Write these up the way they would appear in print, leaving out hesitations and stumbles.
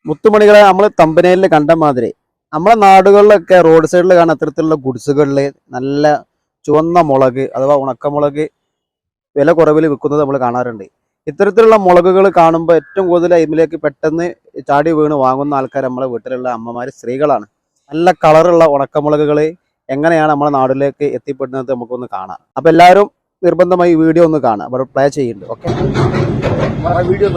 മുത്തുമണികളെ നമ്മൾ തമ്പനയിൽ കണ്ട മാതിരി നമ്മളെ നാടുകളിലൊക്കെ റോഡ് സൈഡിൽ കാണുന്ന അത്തരത്തിലുള്ള ഗുഡ്സുകളിൽ നല്ല ചുവന്ന മുളക് അഥവാ ഉണക്കമുളക് വില കുറവിൽ വിൽക്കുന്നത് നമ്മൾ കാണാറുണ്ട്. ഇത്തരത്തിലുള്ള മുളകുകൾ കാണുമ്പോൾ ഏറ്റവും കൂടുതൽ അതിലേക്ക് പെട്ടെന്ന് ചാടി വീണ് വാങ്ങുന്ന ആൾക്കാർ നമ്മളെ വീട്ടിലുള്ള അമ്മമാർ, സ്ത്രീകളാണ്. നല്ല കളറുള്ള ഉണക്കമുളകുകൾ എങ്ങനെയാണ് നമ്മളെ നാട്ടിലേക്ക് എത്തിപ്പെടുന്നത് നമുക്കൊന്ന് കാണാം. അപ്പം എല്ലാവരും നിർബന്ധമായി ഈ വീഡിയോ ഒന്ന് കാണാം. അവിടെ പ്ലേ ചെയ്യുന്നുണ്ട്. ഓക്കെ, വീഡിയോ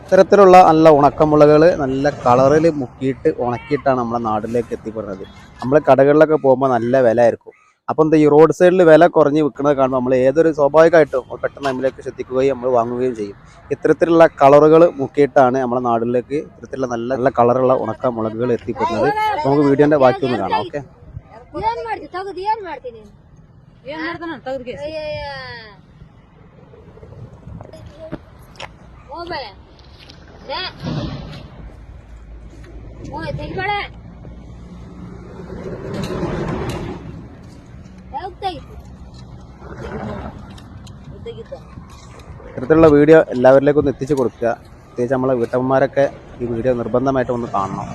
ഇത്തരത്തിലുള്ള നല്ല ഉണക്കമുളകൾ നല്ല കളറിൽ മുക്കിയിട്ട് ഉണക്കിയിട്ടാണ് നമ്മളെ നാട്ടിലേക്ക് എത്തിപ്പെടുന്നത്. നമ്മൾ കടകളിലൊക്കെ പോകുമ്പോൾ നല്ല വില ആയിരിക്കും. അപ്പം എന്താ ഈ റോഡ് സൈഡിൽ വില കുറഞ്ഞ് വിൽക്കുന്നത് കാണുമ്പോൾ നമ്മൾ ഏതൊരു സ്വാഭാവികമായിട്ടും പെട്ടെന്ന് നമ്മളിലേക്ക് ശ്രദ്ധിക്കുകയും നമ്മൾ വാങ്ങുകയും ചെയ്യും. ഇത്തരത്തിലുള്ള കളറുകൾ മുക്കിയിട്ടാണ് നമ്മുടെ നാട്ടിലേക്ക് ഇത്തരത്തിലുള്ള നല്ല നല്ല കളറുള്ള ഉണക്ക മുളകുകൾ എത്തിപ്പെടുന്നത്. നമുക്ക് വീഡിയോന്റെ ബാക്കി ഒന്ന് കാണാം. ഓക്കെ, ഇത്തരത്തിലുള്ള വീഡിയോ എല്ലാവരിലേക്കും ഒന്ന് എത്തിച്ചു കൊടുക്കുക. പ്രത്യേകിച്ച് നമ്മളെ വീട്ടമ്മമാരൊക്കെ ഈ വീഡിയോ നിർബന്ധമായിട്ട് ഒന്ന് കാണണം.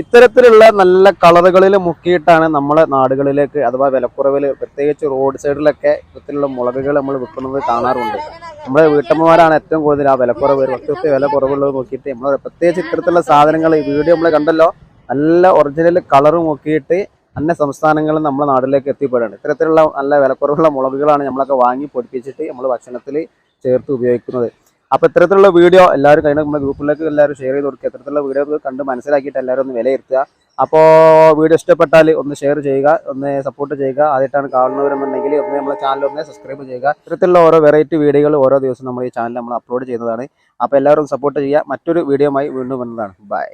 ഇത്തരത്തിലുള്ള നല്ല കളറുകളിൽ മുക്കിയിട്ടാണ് നമ്മളെ നാടുകളിലേക്ക് അഥവാ വിലക്കുറവിൽ പ്രത്യേകിച്ച് റോഡ് സൈഡിലൊക്കെ ഇത്തരത്തിലുള്ള മുളകുകൾ നമ്മൾ വിൽക്കുന്നത് കാണാറുണ്ട്. നമ്മുടെ വീട്ടമ്മമാരാണ് ഏറ്റവും കൂടുതൽ ആ വിലക്കുറവ് ഒറ്റ വില കുറവുള്ളത് നോക്കിയിട്ട് നമ്മൾ പ്രത്യേകിച്ച് ഇത്തരത്തിലുള്ള സാധനങ്ങൾ ഈ വീഡിയോ നമ്മൾ കണ്ടല്ലോ, നല്ല ഒറിജിനൽ കളറ് നോക്കിയിട്ട് അന്യ സംസ്ഥാനങ്ങളിൽ നമ്മുടെ നാട്ടിലേക്ക് എത്തിപ്പെടുകയാണ്. ഇത്തരത്തിലുള്ള നല്ല വിലക്കുറവുള്ള മുളകുകളാണ് നമ്മളൊക്കെ വാങ്ങി പൊടിപ്പിച്ചിട്ട് നമ്മൾ ഭക്ഷണത്തിൽ ചേർത്ത് ഉപയോഗിക്കുന്നത്. അപ്പോൾ ഇത്തരത്തിലുള്ള വീഡിയോ എല്ലാവരും കഴിഞ്ഞ നമ്മുടെ ഗ്രൂപ്പിലേക്ക് എല്ലാവരും ഷെയർ ചെയ്ത് കൊടുക്കുക. ഇത്തരത്തിലുള്ള വീഡിയോ കണ്ട് മനസ്സിലാക്കിയിട്ട് എല്ലാവരും ഒന്ന് വിലയിരുത്തുക. അപ്പോൾ വീഡിയോ ഇഷ്ടപ്പെട്ടാൽ ഒന്ന് ഷെയർ ചെയ്യുക, ഒന്ന് സപ്പോർട്ട് ചെയ്യുക. ആദ്യമായിട്ടാണ് കാണുന്നവരെന്നുണ്ടെങ്കിൽ ഒന്ന് നമ്മുടെ ചാനൽ ഒന്ന് സബ്സ്ക്രൈബ് ചെയ്യുക. ഇത്തരത്തിലുള്ള ഓരോ വെറൈറ്റി വീഡിയോകൾ ഓരോ ദിവസം നമ്മൾ ഈ ചാനൽ നമ്മൾ അപ്ലോഡ് ചെയ്യുന്നതാണ്. അപ്പോൾ എല്ലാവരും സപ്പോർട്ട് ചെയ്യുക. മറ്റൊരു വീഡിയോയുമായി വീണ്ടും വരുന്നതാണ്. ബൈ.